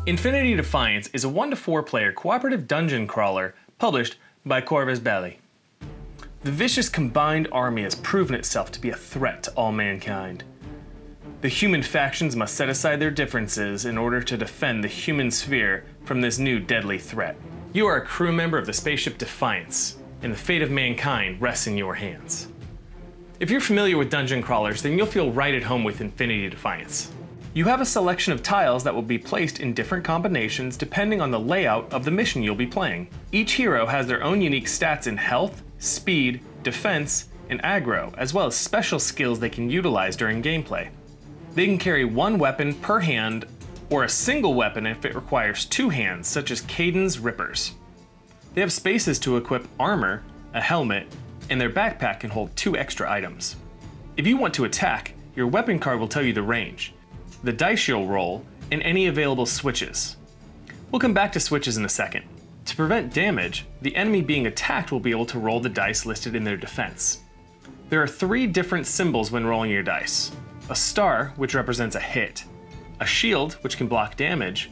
Infinity Defiance is a 1 to 4 player cooperative dungeon crawler published by Corvus Belli. The vicious combined army has proven itself to be a threat to all mankind. The human factions must set aside their differences in order to defend the human sphere from this new deadly threat. You are a crew member of the spaceship Defiance, and the fate of mankind rests in your hands. If you're familiar with dungeon crawlers, then you'll feel right at home with Infinity Defiance. You have a selection of tiles that will be placed in different combinations depending on the layout of the mission you'll be playing. Each hero has their own unique stats in health, speed, defense, and aggro, as well as special skills they can utilize during gameplay. They can carry one weapon per hand, or a single weapon if it requires 2 hands, such as Caden's Rippers. They have spaces to equip armor, a helmet, and their backpack can hold 2 extra items. If you want to attack, your weapon card will tell you the range, the dice you'll roll, and any available switches. We'll come back to switches in a second. To prevent damage, the enemy being attacked will be able to roll the dice listed in their defense. There are 3 different symbols when rolling your dice: a star, which represents a hit, a shield, which can block damage,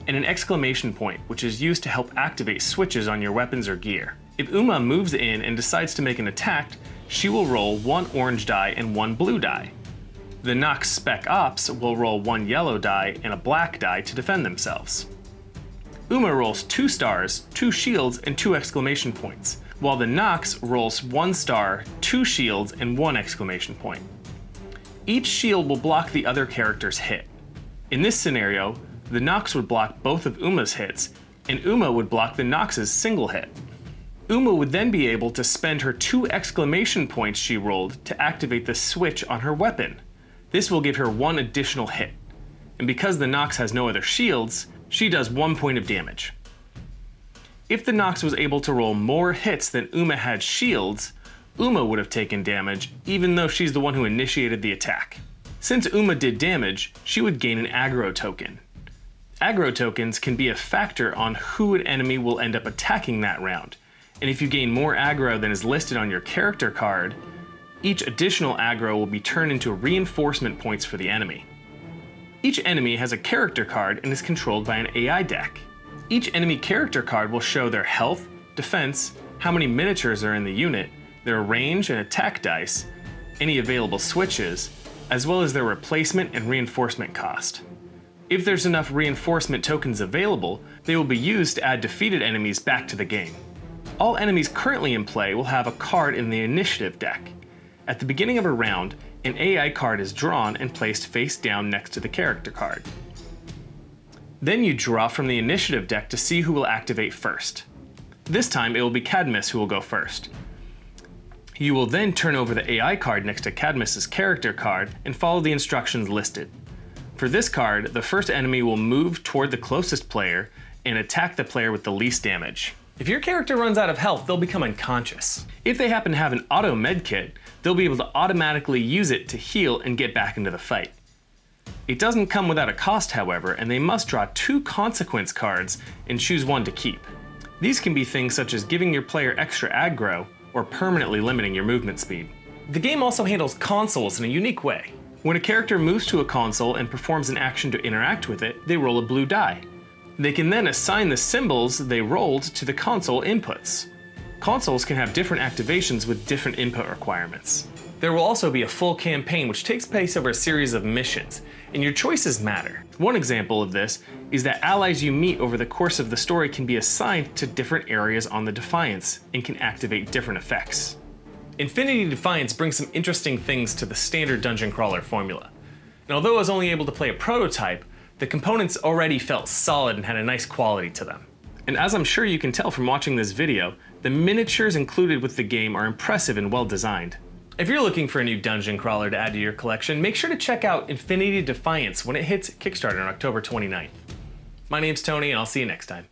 and an exclamation point, which is used to help activate switches on your weapons or gear. If Uma moves in and decides to make an attack, she will roll 1 orange die and 1 blue die. The Nox Spec Ops will roll 1 yellow die and a black die to defend themselves. Uma rolls 2 stars, 2 shields, and 2 exclamation points, while the Nox rolls 1 star, 2 shields, and 1 exclamation point. Each shield will block the other character's hit. In this scenario, the Nox would block both of Uma's hits, and Uma would block the Nox's single hit. Uma would then be able to spend her 2 exclamation points she rolled to activate the switch on her weapon. This will give her 1 additional hit, and because the Nox has no other shields, she does 1 point of damage. If the Nox was able to roll more hits than Uma had shields, Uma would have taken damage, even though she's the one who initiated the attack. Since Uma did damage, she would gain an aggro token. Aggro tokens can be a factor on who an enemy will end up attacking that round, and if you gain more aggro than is listed on your character card, each additional aggro will be turned into reinforcement points for the enemy. Each enemy has a character card and is controlled by an AI deck. Each enemy character card will show their health, defense, how many miniatures are in the unit, their range and attack dice, any available switches, as well as their replacement and reinforcement cost. If there's enough reinforcement tokens available, they will be used to add defeated enemies back to the game. All enemies currently in play will have a card in the initiative deck. At the beginning of a round, an AI card is drawn and placed face down next to the character card. Then you draw from the initiative deck to see who will activate first. This time it will be Cadmus who will go first. You will then turn over the AI card next to Cadmus's character card and follow the instructions listed. For this card, the first enemy will move toward the closest player and attack the player with the least damage. If your character runs out of health, they'll become unconscious. If they happen to have an auto med kit, they'll be able to automatically use it to heal and get back into the fight. It doesn't come without a cost, however, and they must draw 2 consequence cards and choose 1 to keep. These can be things such as giving your player extra aggro or permanently limiting your movement speed. The game also handles consoles in a unique way. When a character moves to a console and performs an action to interact with it, they roll a blue die. They can then assign the symbols they rolled to the console inputs. Consoles can have different activations with different input requirements. There will also be a full campaign which takes place over a series of missions, and your choices matter. One example of this is that allies you meet over the course of the story can be assigned to different areas on the Defiance and can activate different effects. Infinity Defiance brings some interesting things to the standard dungeon crawler formula. And although I was only able to play a prototype, the components already felt solid and had a nice quality to them. And as I'm sure you can tell from watching this video, the miniatures included with the game are impressive and well designed. If you're looking for a new dungeon crawler to add to your collection, make sure to check out Infinity Defiance when it hits Kickstarter on October 29th. My name's Tony, and I'll see you next time.